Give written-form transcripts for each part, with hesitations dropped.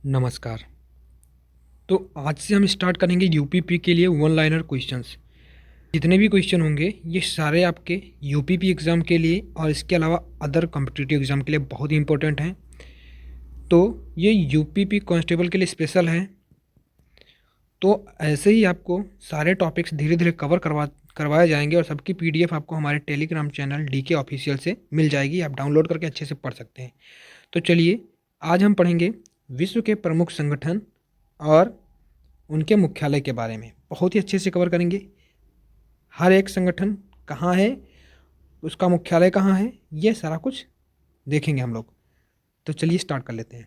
नमस्कार। तो आज से हम स्टार्ट करेंगे यूपीपी के लिए वन लाइनर क्वेश्चंस। जितने भी क्वेश्चन होंगे ये सारे आपके यूपीपी एग्ज़ाम के लिए और इसके अलावा अदर कॉम्पिटिटिव एग्ज़ाम के लिए बहुत ही इंपॉर्टेंट हैं। तो ये यूपीपी कांस्टेबल के लिए स्पेशल है। तो ऐसे ही आपको सारे टॉपिक्स धीरे धीरे कवर करवाए जाएंगे और सबकी पीडीएफ आपको हमारे टेलीग्राम चैनल डीके ऑफिशियल से मिल जाएगी। आप डाउनलोड करके अच्छे से पढ़ सकते हैं। तो चलिए आज हम पढ़ेंगे विश्व के प्रमुख संगठन और उनके मुख्यालय के बारे में बहुत ही अच्छे से कवर करेंगे। हर एक संगठन कहाँ है, उसका मुख्यालय कहाँ है, ये सारा कुछ देखेंगे हम लोग। तो चलिए स्टार्ट कर लेते हैं।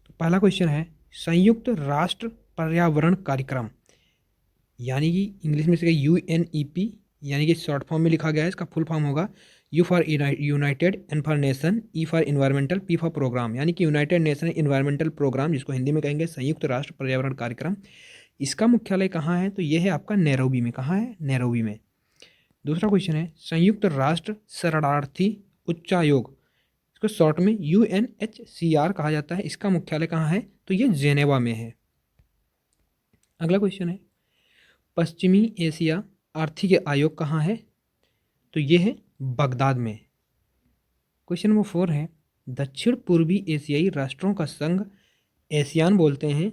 तो पहला क्वेश्चन है संयुक्त राष्ट्र पर्यावरण कार्यक्रम, यानी कि इंग्लिश में इसका UNEP यानी कि शॉर्ट फॉर्म में लिखा गया है। इसका फुल फॉर्म होगा U for united, N for nation, E for environmental, P for programme, यानी कि यूनाइटेड नेशन इन्वायरमेंटल प्रोग्राम, जिसको हिंदी में कहेंगे संयुक्त राष्ट्र पर्यावरण कार्यक्रम। इसका मुख्यालय कहाँ है? तो ये है आपका नैरोबी में। कहाँ है? नैरोबी में। दूसरा क्वेश्चन है संयुक्त राष्ट्र शरणार्थी उच्चायोग, इसको शॉर्ट में UNHCR कहा जाता है। इसका मुख्यालय कहाँ है? तो ये जेनेवा में है। अगला क्वेश्चन है पश्चिमी एशिया आर्थिक आयोग कहाँ है? तो ये है बगदाद में। क्वेश्चन नंबर 4 है दक्षिण पूर्वी एशियाई राष्ट्रों का संघ, एशियान बोलते हैं,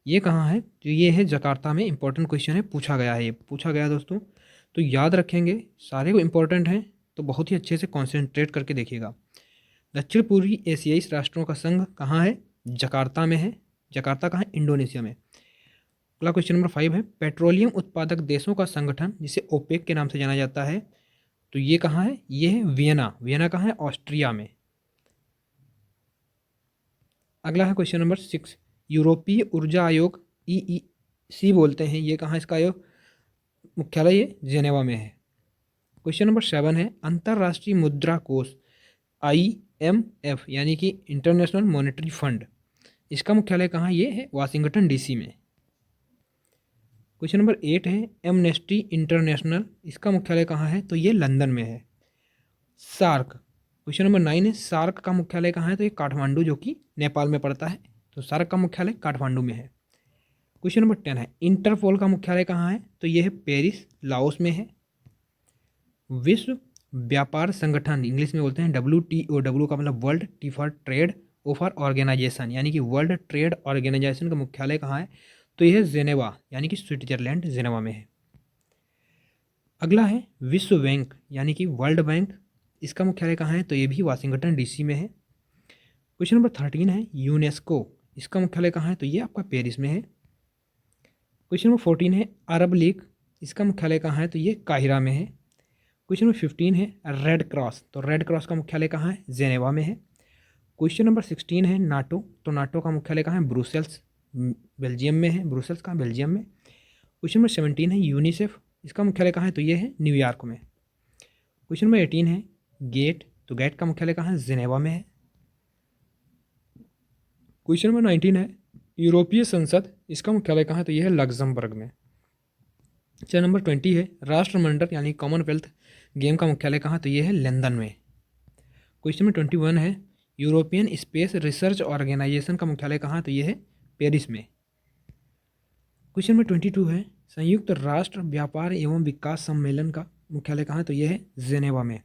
ये कहाँ है? तो ये है जकार्ता में। इंपॉर्टेंट क्वेश्चन है, पूछा गया है, ये पूछा गया दोस्तों, तो याद रखेंगे। सारे को इंपॉर्टेंट हैं तो बहुत ही अच्छे से कॉन्सेंट्रेट करके देखिएगा। दक्षिण पूर्वी एशियाई राष्ट्रों का संघ कहाँ है? जकार्ता में है। जकार्ता कहाँ है? इंडोनेशिया में। अगला क्वेश्चन नंबर 5 है पेट्रोलियम उत्पादक देशों का संगठन, जिसे ओपेक के नाम से जाना जाता है, तो ये कहाँ है? ये है वियना। वियना कहाँ है? ऑस्ट्रिया में। अगला है क्वेश्चन नंबर 6 यूरोपीय ऊर्जा आयोग, EEC बोलते हैं, ये कहाँ इसका आयोग? मुख्यालय ये जेनेवा में है। क्वेश्चन नंबर 7 है अंतर्राष्ट्रीय मुद्रा कोष, IMF यानी कि इंटरनेशनल मॉनेटरी फंड, इसका मुख्यालय कहाँ? ये है वाशिंगटन DC में। क्वेश्चन नंबर 8 है एमनेस्टी इंटरनेशनल, इसका मुख्यालय कहाँ है? तो ये लंदन में है। सार्क, क्वेश्चन नंबर 9 है सार्क का मुख्यालय कहाँ है? तो ये काठमांडू, जो कि नेपाल में पड़ता है। तो सार्क का मुख्यालय काठमांडू में है। क्वेश्चन नंबर 10 है इंटरपोल का मुख्यालय कहाँ है? तो ये है पेरिस, लाओस में है। विश्व व्यापार संगठन, इंग्लिश में बोलते हैं WTO, W का मतलब world, T for trade, O for organisation, यानी कि वर्ल्ड ट्रेड ऑर्गेनाइजेशन का मुख्यालय कहाँ है? तो यह है जेनेवा, यानी कि स्विट्जरलैंड, जेनेवा में है। अगला है विश्व बैंक, यानी कि वर्ल्ड बैंक, इसका मुख्यालय कहाँ है? तो ये भी वाशिंगटन DC में है। क्वेश्चन नंबर 13 है यूनेस्को, इसका मुख्यालय कहाँ है? तो ये आपका पेरिस में है। क्वेश्चन नंबर 14 है अरब लीग, इसका मुख्यालय कहाँ है? तो ये काहिरा में है। क्वेश्चन नंबर 15 है रेड क्रॉस, तो रेड क्रॉस का मुख्यालय कहाँ है? जेनेवा में है। क्वेश्चन नंबर 16 है नाटो, तो नाटो का मुख्यालय कहाँ है? ब्रुसेल्स, बेल्जियम में है। ब्रुसेल्स कहाँ? बेल्जियम में। क्वेश्चन नंबर 17 है यूनिसेफ, इसका मुख्यालय कहाँ है? तो ये है न्यूयॉर्क में। क्वेश्चन नंबर 18 है गेट, तो गेट का मुख्यालय कहाँ है? जेनेवा में है। क्वेश्चन नंबर 19 है यूरोपीय संसद, इसका मुख्यालय कहाँ है? तो यह है लग्जमबर्ग में। चैप्टर नंबर 20 है राष्ट्रमंडल, यानी कॉमनवेल्थ गेम का मुख्यालय कहाँ? तो यह है लंदन में। क्वेश्चन नंबर 21 है यूरोपियन स्पेस रिसर्च ऑर्गेनाइजेशन का मुख्यालय कहाँ? तो यह है पेरिस में। क्वेश्चन नंबर 22 है संयुक्त राष्ट्र व्यापार एवं विकास सम्मेलन का मुख्यालय कहाँ है? तो यह है जेनेवा में।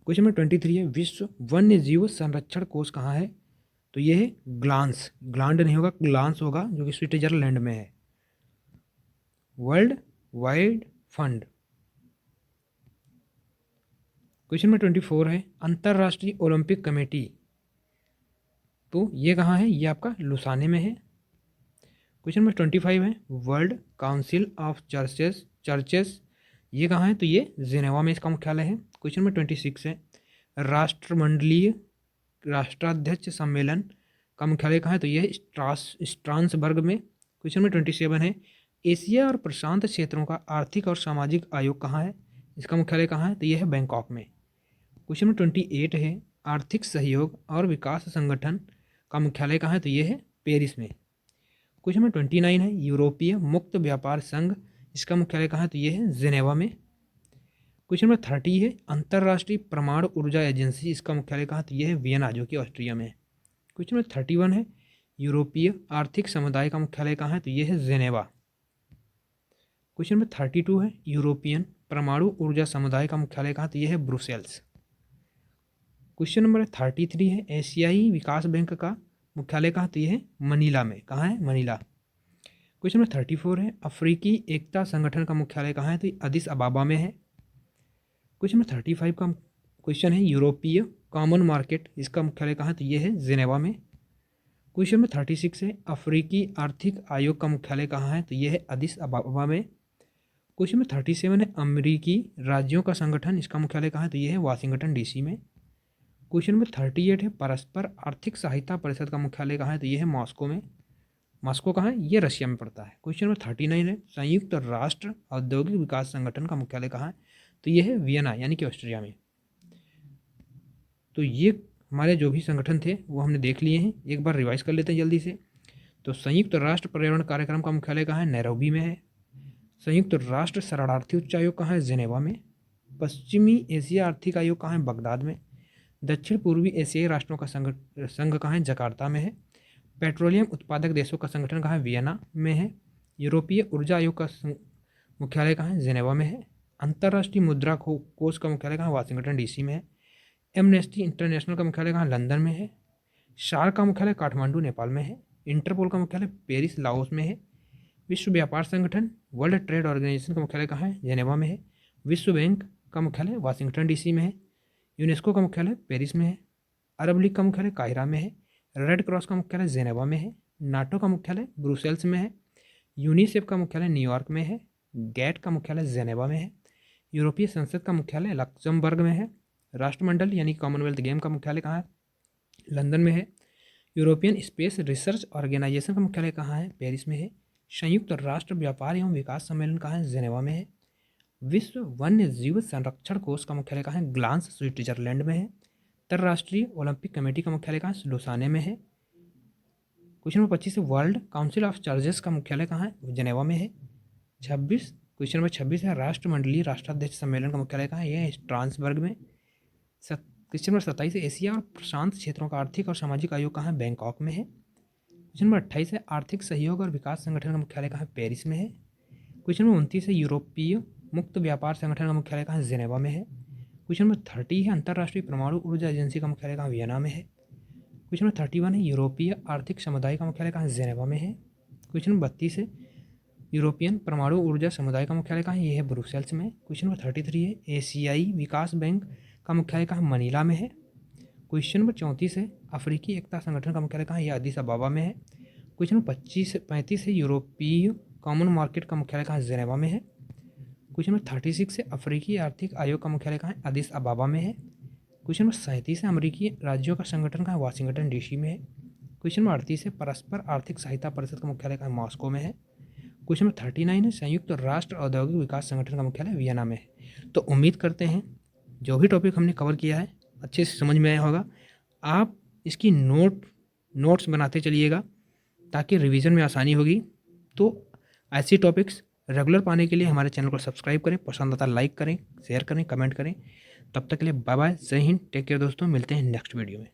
क्वेश्चन नंबर 23 है विश्व वन्य जीव संरक्षण कोष कहाँ है? तो ये है ग्लांस, ग्लांड नहीं होगा, ग्लांस होगा, जो कि स्विट्जरलैंड में है। World wide fund. Question number 24 है अंतर्राष्ट्रीय ओलंपिक कमेटी, तो ये कहाँ है? ये आपका लुसाने में है। क्वेश्चन नंबर 25 है वर्ल्ड काउंसिल ऑफ चर्चेस, ये कहाँ है? तो ये जेनेवा में इसका मुख्यालय है। क्वेश्चन नंबर 26 है राष्ट्रमंडलीय राष्ट्राध्यक्ष सम्मेलन का मुख्यालय कहाँ है? तो यह स्ट्रासबर्ग में। क्वेश्चन नंबर 27 है एशिया और प्रशांत क्षेत्रों का आर्थिक और सामाजिक आयोग कहाँ है? इसका मुख्यालय कहाँ है? तो यह है बैंकॉक में। क्वेश्चन नंबर 28 है आर्थिक सहयोग और विकास संगठन का मुख्यालय कहाँ है? तो यह है पेरिस में। क्वेश्चन नंबर 29 है यूरोपीय मुक्त व्यापार संघ, इसका मुख्यालय कहाँ है? तो यह है जेनेवा में। क्वेश्चन नंबर 30 है अंतर्राष्ट्रीय परमाणु ऊर्जा एजेंसी, इसका मुख्यालय कहाँ? तो यह है वियना, जो कि ऑस्ट्रिया में है। क्वेश्चन नंबर 31 है यूरोपीय आर्थिक समुदाय का मुख्यालय कहाँ है? तो ये है जेनेवा। क्वेश्चन नंबर 32 है, यूरोपियन परमाणु ऊर्जा समुदाय का मुख्यालय कहाँ? तो ये है ब्रुसेल्स। क्वेश्चन नंबर 33 है, एशियाई विकास बैंक का मुख्यालय कहाँ? तो ये है मनीला में। कहाँ है? मनीला। क्वेश्चन नंबर 34 है, अफ्रीकी एकता संगठन का मुख्यालय कहाँ है? तो अदिस अबाबा में है। क्वेश्चन नंबर 35 का क्वेश्चन है, यूरोपीय कॉमन मार्केट, इसका मुख्यालय कहाँ है? तो ये है जेनेवा में। क्वेश्चन नंबर 36 है, अफ्रीकी आर्थिक आयोग का मुख्यालय कहाँ है? तो ये है अदिस अबाबा में। क्वेश्चन नंबर 37 है, अमेरिकी राज्यों का संगठन, इसका मुख्यालय कहाँ है? तो ये है वाशिंगटन डीसी में। क्वेश्चन नंबर 38 है, परस्पर आर्थिक सहायता परिषद का मुख्यालय कहाँ है? तो ये है मॉस्को में। मॉस्को कहाँ है? ये रशिया में पड़ता है। क्वेश्चन नंबर 39 है, संयुक्त राष्ट्र औद्योगिक विकास संगठन का मुख्यालय कहाँ है? तो ये है वियना यानी कि ऑस्ट्रिया में। तो ये हमारे जो भी संगठन थे वो हमने देख लिए हैं, एक बार रिवाइज कर लेते हैं जल्दी से। तो संयुक्त राष्ट्र पर्यावरण कार्यक्रम का मुख्यालय कहाँ है? नैरोबी में है। संयुक्त राष्ट्र शरणार्थी उच्चायोग कहाँ है? जेनेवा में। पश्चिमी एशिया आर्थिक आयोग कहाँ है? बगदाद में। दक्षिण पूर्वी एशियाई राष्ट्रों का संघ कहाँ है? जकार्ता में है। पेट्रोलियम उत्पादक देशों का संगठन कहाँ है? वियना में है। यूरोपीय ऊर्जा आयोग का मुख्यालय कहाँ है? जेनेवा में है। अंतर्राष्ट्रीय मुद्रा कोष का मुख्यालय कहाँ है? वाशिंगटन डीसी में है। एमनेस्टी इंटरनेशनल का मुख्यालय कहाँ? लंदन में है। शार्क का मुख्यालय काठमांडू नेपाल में है। इंटरपोल का मुख्यालय पेरिस लाओस में है। विश्व व्यापार संगठन वर्ल्ड ट्रेड ऑर्गेनाइजेशन का मुख्यालय कहाँ है? जेनेवा में है। विश्व बैंक का मुख्यालय वाशिंगटन डीसी में है। यूनेस्को का मुख्यालय पेरिस में है। अरब लीग का मुख्यालय काहिरा में है। रेड क्रॉस का मुख्यालय जेनेवा में है। नाटो का मुख्यालय ब्रुसेल्स में है। यूनिसेफ का मुख्यालय न्यूयॉर्क में है। गैट का मुख्यालय जेनेवा में है। यूरोपीय संसद का मुख्यालय लक्समबर्ग में है। राष्ट्रमंडल यानी कॉमनवेल्थ गेम का मुख्यालय कहाँ है? लंदन में है। यूरोपियन स्पेस रिसर्च ऑर्गेनाइजेशन का मुख्यालय कहाँ है? पेरिस में है। संयुक्त राष्ट्र व्यापार एवं विकास सम्मेलन कहाँ है? जेनेवा में है। विश्व वन्य जीव संरक्षण कोष का मुख्यालय कहाँ है? ग्लांस स्विट्जरलैंड में है। अंतर्राष्ट्रीय ओलंपिक कमेटी का मुख्यालय कहाँ है? लुसाने में है। क्वेश्चन नंबर 25 है, वर्ल्ड काउंसिल ऑफ चर्चेस का मुख्यालय कहाँ है? जेनेवा में है। 26 क्वेश्चन नंबर 26 है, राष्ट्रमंडलीय राष्ट्राध्यक्ष सम्मेलन का मुख्यालय कहाँ है? यह है स्ट्रासबर्ग में। क्वेश्चन नंबर 27 है, एशिया और प्रशांत क्षेत्रों का आर्थिक और सामाजिक आयोग कहाँ है? बैंकॉक में है। क्वेश्चन नंबर 28 है, आर्थिक सहयोग और विकास संगठन का मुख्यालय कहाँ है? पेरिस में है। क्वेश्चन नंबर 29 है, यूरोपीय मुक्त व्यापार संगठन का मुख्यालय कहाँ है? जेनेवा में है। क्वेश्चन नंबर 30 है, अंतर्राष्ट्रीय परमाणु ऊर्जा एजेंसी का मुख्यालय कहाँ? वियना में है। क्वेश्चन नंबर 31 है, यूरोपीय आर्थिक समुदाय का मुख्यालय कहाँ है? जेनेवा में है। क्वेश्चन नंबर 32 है, यूरोपियन परमाणु ऊर्जा समुदाय का मुख्यालय कहाँ है? ये है ब्रुसेल्स में। क्वेश्चन नंबर 33 है, एशियाई विकास बैंक का मुख्यालय कहाँ? मनीला में है। क्वेश्चन नंबर 34 है, अफ्रीकी एकता संगठन का मुख्यालय कहाँ है? यह अदिस अबाबा में है। क्वेश्चन नंबर 35 है, यूरोपीय कॉमन मार्केट का मुख्यालय कहाँ है? जेनेवा में है। क्वेश्चन नंबर 36 है, अफ्रीकी आर्थिक आयोग का मुख्यालय कहाँ है? अदिस अबाबा में है। क्वेश्चन नंबर 37 है, अमेरिकी राज्यों का संगठन कहाँ है? वाशिंगटन डीसी में है। क्वेश्चन नंबर 38 है, परस्पर आर्थिक सहायता परिषद का मुख्यालय कहाँ है? मॉस्को में है। क्वेश्चन नंबर 39 है, संयुक्त राष्ट्र औद्योगिक विकास संगठन का मुख्यालय वियना में है। तो उम्मीद करते हैं जो भी टॉपिक हमने कवर किया है अच्छे से समझ में आया होगा। आप इसकी नोट्स बनाते चलिएगा ताकि रिवीजन में आसानी होगी। तो ऐसी टॉपिक्स रेगुलर पाने के लिए हमारे चैनल को सब्सक्राइब करें, पसंद आता लाइक करें, शेयर करें, कमेंट करें। तब तक के लिए बाय बाय, जय हिंद, टेक केयर दोस्तों, मिलते हैं नेक्स्ट वीडियो में।